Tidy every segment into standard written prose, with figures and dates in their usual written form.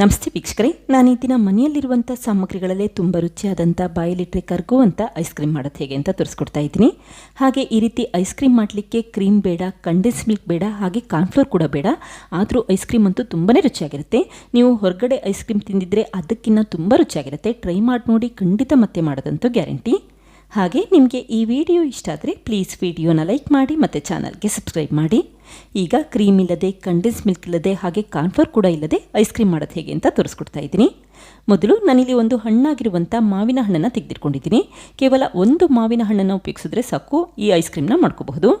ನಮಸ್ತೆ ವೀಕ್ಷಕರೇ, ನಾನು ಈ ದಿನ ಮನೆಯಲ್ಲಿರುವಂಥ ಸಾಮಗ್ರಿಗಳಲ್ಲೇ ತುಂಬ ರುಚಿಯಾದಂಥ ಬಾಯಲ್ಲಿಟ್ಟರೆ ಕರಗುವಂಥ ಐಸ್ ಕ್ರೀಮ್ ಮಾಡೋದು ಹೇಗೆ ಅಂತ ತೋರಿಸ್ಕೊಡ್ತಾ ಇದ್ದೀನಿ. ಹಾಗೆ ಈ ರೀತಿ ಐಸ್ ಕ್ರೀಮ್ ಮಾಡಲಿಕ್ಕೆ ಕ್ರೀಮ್ ಬೇಡ, ಕಂಡೆನ್ಸ್ ಮಿಲ್ಕ್ ಬೇಡ, ಹಾಗೆ ಕಾರ್ನ್ಫ್ಲೋರ್ ಕೂಡ ಬೇಡ. ಆದರೂ ಐಸ್ ಕ್ರೀಮ್ ಅಂತೂ ತುಂಬಾ ರುಚಿಯಾಗಿರುತ್ತೆ. ನೀವು ಹೊರಗಡೆ ಐಸ್ ಕ್ರೀಮ್ ತಿಂದಿದ್ರೆ ಅದಕ್ಕಿಂತ ತುಂಬ ರುಚಿಯಾಗಿರುತ್ತೆ. ಟ್ರೈ ಮಾಡಿ ನೋಡಿ, ಖಂಡಿತ ಮತ್ತೆ ಮಾಡೋದಂತೂ ಗ್ಯಾರಂಟಿ. ಹಾಗೆ ನಿಮಗೆ ಈ ವಿಡಿಯೋ ಇಷ್ಟ ಆದರೆ ಪ್ಲೀಸ್ ವಿಡಿಯೋನ ಲೈಕ್ ಮಾಡಿ ಮತ್ತು ಚಾನಲ್ಗೆ ಸಬ್ಸ್ಕ್ರೈಬ್ ಮಾಡಿ. ಈಗ ಕ್ರೀಮ್ ಇಲ್ಲದೆ, ಕಂಡೆನ್ಸ್ ಮಿಲ್ಕ್ ಇಲ್ಲದೆ, ಹಾಗೆ ಕಾರ್ನ್ಫ್ಲೋರ್ ಕೂಡ ಇಲ್ಲದೆ ಐಸ್ ಕ್ರೀಮ್ ಮಾಡೋದು ಹೇಗೆ ಅಂತ ತೋರಿಸ್ಕೊಡ್ತಾ ಇದ್ದೀನಿ. ಮೊದಲು ನಾನಿಲ್ಲಿ ಒಂದು ಹಣ್ಣಾಗಿರುವಂಥ ಮಾವಿನ ಹಣ್ಣನ್ನು ತೆಗೆದಿಟ್ಕೊಂಡಿದ್ದೀನಿ. ಕೇವಲ ಒಂದು ಮಾವಿನ ಹಣ್ಣನ್ನು ಉಪಯೋಗಿಸಿದ್ರೆ ಸಾಕು, ಈ ಐಸ್ ಕ್ರೀಮ್ನ ಮಾಡ್ಕೋಬಹುದು.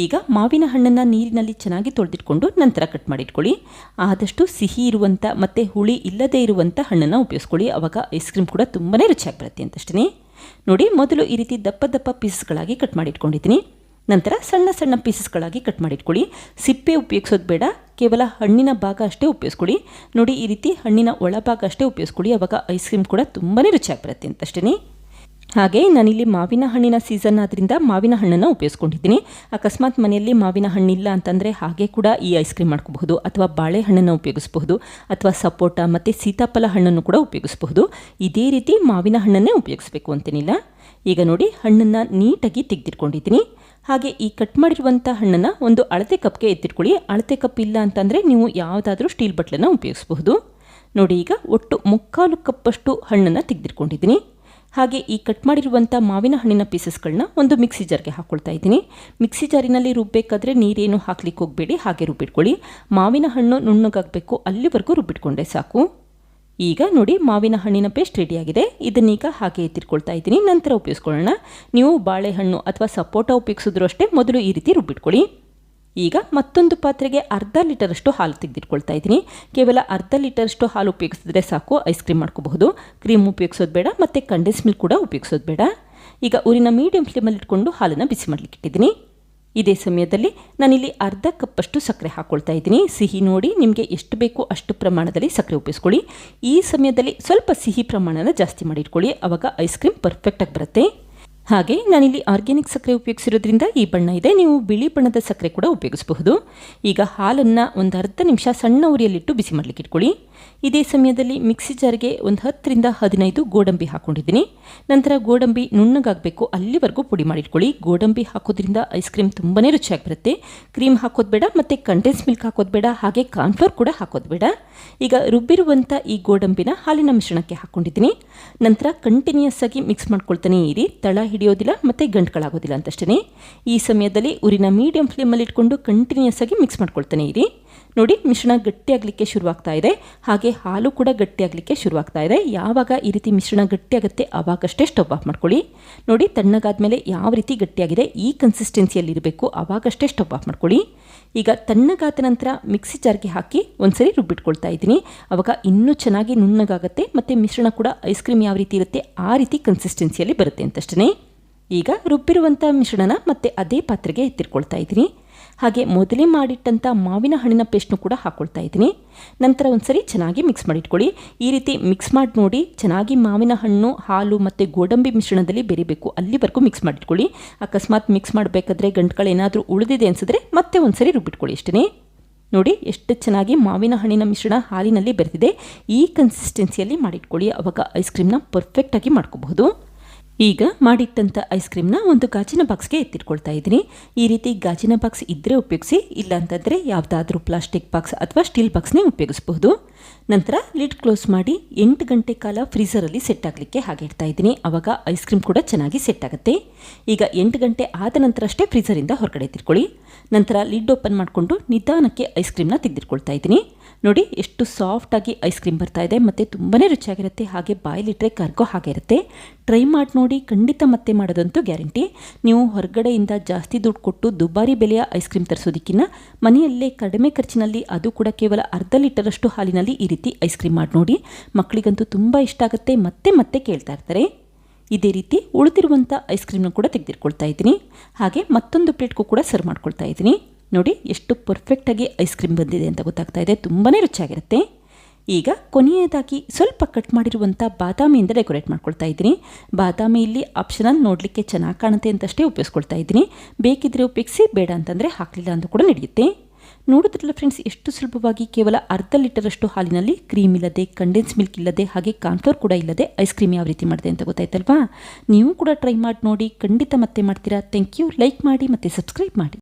ಈಗ ಮಾವಿನ ಹಣ್ಣನ್ನು ನೀರಿನಲ್ಲಿ ಚೆನ್ನಾಗಿ ತೊಳೆದಿಟ್ಕೊಂಡು ನಂತರ ಕಟ್ ಮಾಡಿಟ್ಕೊಳ್ಳಿ. ಆದಷ್ಟು ಸಿಹಿ ಇರುವಂಥ ಮತ್ತು ಹುಳಿ ಇಲ್ಲದೇ ಇರುವಂಥ ಹಣ್ಣನ್ನು ಉಪಯೋಗಿಸ್ಕೊಳ್ಳಿ. ಆವಾಗ ಐಸ್ ಕ್ರೀಮ್ ಕೂಡ ತುಂಬಾ ರುಚಿಯಾಗಿ ಬರುತ್ತೆ ಅಂತಷ್ಟೇ. ನೋಡಿ, ಮೊದಲು ಈ ರೀತಿ ದಪ್ಪ ದಪ್ಪ ಪೀಸಸ್ಗಳಾಗಿ ಕಟ್ ಮಾಡಿಟ್ಕೊಂಡಿದ್ದೀನಿ. ನಂತರ ಸಣ್ಣ ಸಣ್ಣ ಪೀಸಸ್ಗಳಾಗಿ ಕಟ್ ಮಾಡಿಟ್ಕೊಳ್ಳಿ. ಸಿಪ್ಪೆ ಉಪಯೋಗಿಸೋದು ಬೇಡ, ಕೇವಲ ಹಣ್ಣಿನ ಭಾಗ ಅಷ್ಟೇ ಉಪಯೋಗಿಸ್ಕೊಳ್ಳಿ. ನೋಡಿ, ಈ ರೀತಿ ಹಣ್ಣಿನ ಒಳಭಾಗ ಅಷ್ಟೇ ಉಪಯೋಗಿಸ್ಕೊಳ್ಳಿ. ಆವಾಗ ಐಸ್ ಕ್ರೀಮ್ ಕೂಡ ತುಂಬಾ ರುಚಿಯಾಗಿ ಬರುತ್ತೆ ಅಂತಷ್ಟೇ. ಹಾಗೆ ನಾನಿಲ್ಲಿ ಮಾವಿನ ಹಣ್ಣಿನ ಸೀಸನ್ ಆದ್ದರಿಂದ ಮಾವಿನ ಹಣ್ಣನ್ನು ಉಪಯೋಗಿಸ್ಕೊಂಡಿದ್ದೀನಿ. ಅಕಸ್ಮಾತ್ ಮನೆಯಲ್ಲಿ ಮಾವಿನ ಹಣ್ಣಿಲ್ಲ ಅಂತಂದರೆ ಹಾಗೆ ಕೂಡ ಈ ಐಸ್ ಕ್ರೀಮ್ ಮಾಡ್ಕೋಬಹುದು. ಅಥವಾ ಬಾಳೆಹಣ್ಣನ್ನು ಉಪಯೋಗಿಸಬಹುದು, ಅಥವಾ ಸಪೋಟ ಮತ್ತು ಸೀತಾಫಲ ಹಣ್ಣನ್ನು ಕೂಡ ಉಪಯೋಗಿಸಬಹುದು. ಇದೇ ರೀತಿ ಮಾವಿನ ಹಣ್ಣನ್ನೇ ಉಪಯೋಗಿಸಬೇಕು ಅಂತೇನಿಲ್ಲ. ಈಗ ನೋಡಿ, ಹಣ್ಣನ್ನು ನೀಟಾಗಿ ತೆಗೆದಿಟ್ಕೊಂಡಿದ್ದೀನಿ. ಹಾಗೆ ಈ ಕಟ್ ಮಾಡಿರುವಂಥ ಹಣ್ಣನ್ನು ಒಂದು ಅಳತೆ ಕಪ್ಗೆ ಎತ್ತಿಟ್ಕೊಳ್ಳಿ. ಅಳತೆ ಕಪ್ ಇಲ್ಲ ಅಂತಂದರೆ ನೀವು ಯಾವುದಾದ್ರೂ ಸ್ಟೀಲ್ ಬಟ್ಲನ್ನು ಉಪಯೋಗಿಸಬಹುದು. ನೋಡಿ, ಈಗ ಒಟ್ಟು 3/4 ಕಪ್ಪಷ್ಟು ಹಣ್ಣನ್ನು ತೆಗೆದಿಟ್ಕೊಂಡಿದ್ದೀನಿ. ಹಾಗೆ ಈ ಕಟ್ ಮಾಡಿರುವಂಥ ಮಾವಿನ ಹಣ್ಣಿನ ಪೀಸಸ್ಗಳನ್ನ ಒಂದು ಮಿಕ್ಸಿ ಜಾರ್ಗೆ ಹಾಕ್ಕೊಳ್ತಾ ಇದ್ದೀನಿ. ಮಿಕ್ಸಿ ಜಾರಿನಲ್ಲಿ ರುಬ್ಬಬೇಕಾದ್ರೆ ನೀರೇನು ಹಾಕ್ಲಿಕ್ಕೆ ಹೋಗಬೇಡಿ, ಹಾಗೆ ರುಬ್ಬಿಟ್ಕೊಳ್ಳಿ. ಮಾವಿನ ಹಣ್ಣು ನುಣ್ಣಗಾಗಬೇಕು, ಅಲ್ಲಿವರೆಗೂ ರುಬ್ಬಿಟ್ಕೊಂಡೆ ಸಾಕು. ಈಗ ನೋಡಿ, ಮಾವಿನ ಹಣ್ಣಿನ ಪೇಸ್ಟ್ ರೆಡಿಯಾಗಿದೆ. ಇದನ್ನೀಗ ಹಾಗೆ ಎತ್ತಿಟ್ಕೊಳ್ತಾ ಇದ್ದೀನಿ. ನಂತರ ಉಪಯೋಗಿಸ್ಕೊಳ್ಳೋಣ. ನೀವು ಬಾಳೆಹಣ್ಣು ಅಥವಾ ಸಪೋಟ ಉಪಯೋಗಿಸಿದ್ರು ಅಷ್ಟೇ, ಮೊದಲು ಈ ರೀತಿ ರುಬ್ಬಿಟ್ಕೊಳ್ಳಿ. ಈಗ ಮತ್ತೊಂದು ಪಾತ್ರೆಗೆ ಅರ್ಧ ಲೀಟರಷ್ಟು ಹಾಲು ತೆಗೆದಿಟ್ಕೊಳ್ತಾ ಇದ್ದೀನಿ. ಕೇವಲ ಅರ್ಧ ಲೀಟರಷ್ಟು ಹಾಲು ಉಪಯೋಗಿಸಿದ್ರೆ ಸಾಕು, ಐಸ್ ಕ್ರೀಮ್ ಮಾಡ್ಕೋಬಹುದು. ಕ್ರೀಮ್ ಉಪಯೋಗಿಸೋದು ಬೇಡ ಮತ್ತು ಕಂಡೆನ್ಸ್ ಮಿಲ್ಕ್ ಕೂಡ ಉಪಯೋಗಿಸೋದು ಬೇಡ. ಈಗ ಊರಿನ ಮೀಡಿಯಂ ಫ್ಲೇಮಲ್ಲಿ ಇಟ್ಕೊಂಡು ಹಾಲನ್ನು ಬಿಸಿ ಮಾಡಲಿಕ್ಕೆ ಇಟ್ಟಿದ್ದೀನಿ. ಇದೇ ಸಮಯದಲ್ಲಿ ನಾನಿಲ್ಲಿ ಅರ್ಧ ಕಪ್ಪಷ್ಟು ಸಕ್ಕರೆ ಹಾಕ್ಕೊಳ್ತಾ ಇದ್ದೀನಿ. ಸಿಹಿ ನೋಡಿ, ನಿಮಗೆ ಎಷ್ಟು ಬೇಕು ಅಷ್ಟು ಪ್ರಮಾಣದಲ್ಲಿ ಸಕ್ಕರೆ ಉಪಯೋಗಿಸ್ಕೊಳ್ಳಿ. ಈ ಸಮಯದಲ್ಲಿ ಸ್ವಲ್ಪ ಸಿಹಿ ಪ್ರಮಾಣನ ಜಾಸ್ತಿ ಮಾಡಿ ಇಟ್ಕೊಳ್ಳಿ, ಆವಾಗ ಐಸ್ ಕ್ರೀಮ್ ಪರ್ಫೆಕ್ಟಾಗಿ ಬರುತ್ತೆ. ಹಾಗೆ ನಾನಿಲ್ಲಿ ಆರ್ಗ್ಯಾನಿಕ್ ಸಕ್ಕರೆ ಉಪಯೋಗಿಸಿರೋದ್ರಿಂದ ಈ ಬಣ್ಣ ಇದೆ. ನೀವು ಬಿಳಿ ಬಣ್ಣದ ಸಕ್ಕರೆ ಕೂಡ ಉಪಯೋಗಿಸಬಹುದು. ಈಗ ಹಾಲನ್ನು ಒಂದು ಅರ್ಧ ನಿಮಿಷ ಸಣ್ಣ ಉರಿಯಲ್ಲಿಟ್ಟು ಬಿಸಿ ಮಾಡಲಿಕ್ಕೆ ಇಟ್ಕೊಳ್ಳಿ. ಇದೇ ಸಮಯದಲ್ಲಿ ಮಿಕ್ಸಿ ಜಾರ್ಗೆ ಒಂದು 10 ರಿಂದ 15 ಗೋಡಂಬಿ ಹಾಕ್ಕೊಂಡಿದ್ದೀನಿ. ನಂತರ ಗೋಡಂಬಿ ನುಣ್ಣಗಾಗಬೇಕು, ಅಲ್ಲಿವರೆಗೂ ಪುಡಿ ಮಾಡಿಟ್ಕೊಳ್ಳಿ. ಗೋಡಂಬಿ ಹಾಕೋದ್ರಿಂದ ಐಸ್ ಕ್ರೀಮ್ ತುಂಬಾ ರುಚಿಯಾಗಿ ಬರುತ್ತೆ. ಕ್ರೀಮ್ ಹಾಕೋದು ಬೇಡ ಮತ್ತು ಕಂಡೆನ್ಸ್ ಮಿಲ್ಕ್ ಹಾಕೋದು ಬೇಡ, ಹಾಗೆ ಕಾರ್ನ್ಫ್ಲೋರ್ ಕೂಡ ಹಾಕೋದು ಬೇಡ. ಈಗ ರುಬ್ಬಿರುವಂಥ ಈ ಗೋಡಂಬಿನ ಹಾಲಿನ ಮಿಶ್ರಣಕ್ಕೆ ಹಾಕ್ಕೊಂಡಿದ್ದೀನಿ. ನಂತರ ಕಂಟಿನ್ಯೂಸ್ ಆಗಿ ಮಿಕ್ಸ್ ಮಾಡ್ಕೊಳ್ತಾನೆ ಇರಿ. ತಳ ಹಿಡಿಯೋದಿಲ್ಲ ಮತ್ತು ಗಂಟುಗಳಾಗೋದಿಲ್ಲ ಅಂತಷ್ಟೇ. ಈ ಸಮಯದಲ್ಲಿ ಊರಿನ ಮೀಡಿಯಂ ಫ್ಲೇಮಲ್ಲಿ ಇಟ್ಕೊಂಡು ಕಂಟಿನ್ಯೂಸ್ ಆಗಿ ಮಿಕ್ಸ್ ಮಾಡ್ಕೊಳ್ತಾನೆ ಇರಿ. ನೋಡಿ, ಮಿಶ್ರಣ ಗಟ್ಟಿಯಾಗಲಿಕ್ಕೆ ಶುರುವಾಗ್ತಾ ಇದೆ, ಹಾಗೆ ಹಾಲು ಕೂಡ ಗಟ್ಟಿಯಾಗಲಿಕ್ಕೆ ಶುರುವಾಗ್ತಾ ಇದೆ. ಯಾವಾಗ ಈ ರೀತಿ ಮಿಶ್ರಣ ಗಟ್ಟಿಯಾಗುತ್ತೆ ಆವಾಗಷ್ಟೇ ಸ್ಟವ್ ಆಫ್ ಮಾಡ್ಕೊಳ್ಳಿ. ನೋಡಿ, ತಣ್ಣಗಾದ್ಮೇಲೆ ಯಾವ ರೀತಿ ಗಟ್ಟಿಯಾಗಿದೆ ಈ ಕನ್ಸಿಸ್ಟೆನ್ಸಿಯಲ್ಲಿ ಇರಬೇಕು, ಆವಾಗಷ್ಟೇ ಸ್ಟವ್ ಆಫ್ ಮಾಡ್ಕೊಳ್ಳಿ. ಈಗ ತಣ್ಣಗಾದ ನಂತರ ಮಿಕ್ಸಿ ಜಾರ್ಗೆ ಹಾಕಿ ಒಂದ್ಸರಿ ರುಬ್ಬಿಟ್ಕೊಳ್ತಾ ಇದ್ದೀನಿ. ಆವಾಗ ಇನ್ನೂ ಚೆನ್ನಾಗಿ ನುಣ್ಣಗಾಗುತ್ತೆ ಮತ್ತು ಮಿಶ್ರಣ ಕೂಡ ಐಸ್ ಕ್ರೀಮ್ ಯಾವ ರೀತಿ ಇರುತ್ತೆ ಆ ರೀತಿ ಕನ್ಸಿಸ್ಟೆನ್ಸಿಯಲ್ಲಿ ಬರುತ್ತೆ ಅಂತಷ್ಟೇ. ಈಗ ರುಬ್ಬಿರುವಂಥ ಮಿಶ್ರಣನ ಮತ್ತೆ ಅದೇ ಪಾತ್ರೆಗೆ ಎತ್ತಿಟ್ಕೊಳ್ತಾ ಇದ್ದೀನಿ. ಹಾಗೆ ಮೊದಲೇ ಮಾಡಿಟ್ಟಂಥ ಮಾವಿನ ಹಣ್ಣಿನ ಪೇಸ್ಟ್ನು ಕೂಡ ಹಾಕ್ಕೊಳ್ತಾ ಇದ್ದೀನಿ. ನಂತರ ಒಂದ್ಸರಿ ಚೆನ್ನಾಗಿ ಮಿಕ್ಸ್ ಮಾಡಿಟ್ಕೊಳ್ಳಿ. ಈ ರೀತಿ ಮಿಕ್ಸ್ ಮಾಡಿ ನೋಡಿ, ಚೆನ್ನಾಗಿ ಮಾವಿನ ಹಣ್ಣು, ಹಾಲು ಮತ್ತು ಗೋಡಂಬಿ ಮಿಶ್ರಣದಲ್ಲಿ ಬೆರಿಬೇಕು, ಅಲ್ಲಿವರೆಗೂ ಮಿಕ್ಸ್ ಮಾಡಿಟ್ಕೊಳ್ಳಿ. ಅಕಸ್ಮಾತ್ ಮಿಕ್ಸ್ ಮಾಡಬೇಕಾದ್ರೆ ಗಂಟುಗಳೇನಾದರೂ ಉಳಿದಿದೆ ಅನಿಸಿದ್ರೆ ಮತ್ತೆ ಒಂದ್ಸರಿ ರುಬ್ಬಿಟ್ಕೊಳ್ಳಿ ಅಷ್ಟೇ. ನೋಡಿ, ಎಷ್ಟು ಚೆನ್ನಾಗಿ ಮಾವಿನ ಹಣ್ಣಿನ ಮಿಶ್ರಣ ಹಾಲಿನಲ್ಲಿ ಬೆರೆತಿದೆ. ಈ ಕನ್ಸಿಸ್ಟೆನ್ಸಿಯಲ್ಲಿ ಮಾಡಿಟ್ಕೊಳ್ಳಿ, ಆವಾಗ ಐಸ್ ಕ್ರೀಮ್ನ ಪರ್ಫೆಕ್ಟಾಗಿ ಮಾಡ್ಕೋಬಹುದು. ಈಗ ಮಾಡಿಟ್ಟಂಥ ಐಸ್ ಕ್ರೀಮ್ನ ಒಂದು ಗಾಜಿನ ಬಾಕ್ಸ್ಗೆ ಎತ್ತಿಟ್ಕೊಳ್ತಾ ಇದ್ದೀನಿ. ಈ ರೀತಿ ಗಾಜಿನ ಬಾಕ್ಸ್ ಇದ್ದರೆ ಉಪಯೋಗಿಸಿ, ಇಲ್ಲ ಅಂತಂದರೆ ಯಾವುದಾದ್ರೂ ಪ್ಲಾಸ್ಟಿಕ್ ಬಾಕ್ಸ್ ಅಥವಾ ಸ್ಟೀಲ್ ಬಾಕ್ಸ್ನೇ ಉಪಯೋಗಿಸಬಹುದು. ನಂತರ ಲಿಡ್ ಕ್ಲೋಸ್ ಮಾಡಿ 8 ಗಂಟೆ ಕಾಲ ಫ್ರೀಸರಲ್ಲಿ ಸೆಟ್ ಆಗಲಿಕ್ಕೆ ಹಾಗೆ ಇಡ್ತಾ ಇದ್ದೀನಿ. ಆವಾಗ ಐಸ್ ಕ್ರೀಮ್ ಕೂಡ ಚೆನ್ನಾಗಿ ಸೆಟ್ ಆಗುತ್ತೆ. ಈಗ 8 ಗಂಟೆ ಆದ ನಂತರ ಅಷ್ಟೇ ಫ್ರೀಸರಿಂದ ಹೊರಗಡೆ ಎತ್ತಿಟ್ಕೊಳ್ಳಿ. ನಂತರ ಲಿಡ್ ಓಪನ್ ಮಾಡಿಕೊಂಡು ನಿಧಾನಕ್ಕೆ ಐಸ್ ಕ್ರೀಮ್ನ ತೆಗೆದಿಟ್ಕೊಳ್ತಾ ಇದ್ದೀನಿ. ನೋಡಿ, ಎಷ್ಟು ಸಾಫ್ಟಾಗಿ ಐಸ್ ಕ್ರೀಮ್ ಬರ್ತಾ ಇದೆ ಮತ್ತು ತುಂಬಾ ರುಚಿಯಾಗಿರುತ್ತೆ. ಹಾಗೆ ಬಾಯಲ್ಲಿಟ್ಟರೆ ಕರ್ಗೋ ಹಾಗೆ ಇರುತ್ತೆ. ಟ್ರೈ ಮಾಡಿ ನೋಡಿ, ಖಂಡಿತ ಮತ್ತೆ ಮಾಡೋದಂತೂ ಗ್ಯಾರಂಟಿ. ನೀವು ಹೊರಗಡೆಯಿಂದ ಜಾಸ್ತಿ ದುಡ್ಡು ಕೊಟ್ಟು ದುಬಾರಿ ಬೆಲೆಯ ಐಸ್ ಕ್ರೀಮ್ ತರಿಸೋದಕ್ಕಿಂತ ಮನೆಯಲ್ಲೇ ಕಡಿಮೆ ಖರ್ಚಿನಲ್ಲಿ, ಅದು ಕೂಡ ಕೇವಲ ಅರ್ಧ ಲೀಟರಷ್ಟು ಹಾಲಿನಲ್ಲಿ ಈ ರೀತಿ ಐಸ್ ಕ್ರೀಮ್ ಮಾಡಿ ನೋಡಿ. ಮಕ್ಕಳಿಗಂತೂ ತುಂಬ ಇಷ್ಟ ಆಗುತ್ತೆ, ಮತ್ತೆ ಮತ್ತೆ ಕೇಳ್ತಾ ಇರ್ತಾರೆ. ಇದೇ ರೀತಿ ಉಳಿದಿರುವಂಥ ಐಸ್ ಕ್ರೀಮ್ನ ಕೂಡ ತೆಗೆದಿಟ್ಕೊಳ್ತಾ ಇದ್ದೀನಿ. ಹಾಗೆ ಮತ್ತೊಂದು ಪ್ಲೇಟ್ಗೂ ಕೂಡ ಸರ್ವ್ ಮಾಡ್ಕೊಳ್ತಾ ಇದ್ದೀನಿ. ನೋಡಿ, ಎಷ್ಟು ಪರ್ಫೆಕ್ಟಾಗಿ ಐಸ್ ಕ್ರೀಮ್ ಬಂದಿದೆ ಅಂತ ಗೊತ್ತಾಗ್ತಾ ಇದೆ. ತುಂಬಾ ರುಚಿಯಾಗಿರುತ್ತೆ. ಈಗ ಕೊನೆಯದಾಗಿ ಸ್ವಲ್ಪ ಕಟ್ ಮಾಡಿರುವಂಥ ಬಾದಾಮಿಯಿಂದ ಡೆಕೋರೇಟ್ ಮಾಡ್ಕೊಳ್ತಾ ಇದ್ದೀನಿ. ಬಾದಾಮಿ ಇಲ್ಲಿ ಆಪ್ಷನಲ್, ನೋಡಲಿಕ್ಕೆ ಚೆನ್ನಾಗಿ ಕಾಣುತ್ತೆ ಅಂತಷ್ಟೇ ಉಪಯೋಗಿಸ್ಕೊಳ್ತಾ ಇದ್ದೀನಿ. ಬೇಕಿದ್ರೆ ಉಪಯೋಗಿಸಿ, ಬೇಡ ಅಂತಂದರೆ ಹಾಕಲಿಲ್ಲ ಅಂತ ಕೂಡ ನಡೆಯುತ್ತೆ. ನೋಡಿದ್ರಲ್ಲ ಫ್ರೆಂಡ್ಸ್, ಎಷ್ಟು ಸುಲಭವಾಗಿ ಕೇವಲ ಅರ್ಧ ಲೀಟರಷ್ಟು ಹಾಲಿನಲ್ಲಿ ಕ್ರೀಮ್ ಇಲ್ಲದೆ, ಕಂಡೆನ್ಸ್ ಮಿಲ್ಕ್ ಇಲ್ಲದೆ, ಹಾಗೆ ಕಾರ್ನ್ಫ್ಲೋರ್ ಕೂಡ ಇಲ್ಲದೆ ಐಸ್ ಕ್ರೀಮ್ ಯಾವ ರೀತಿ ಮಾಡಿದೆ ಅಂತ ಗೊತ್ತಾಯ್ತಲ್ವಾ? ನೀವು ಕೂಡ ಟ್ರೈ ಮಾಡಿ ನೋಡಿ, ಖಂಡಿತ ಮತ್ತೆ ಮಾಡ್ತೀರಾ. Thank you. ಲೈಕ್ ಮಾಡಿ ಮತ್ತು ಸಬ್ಸ್ಕ್ರೈಬ್ ಮಾಡಿ.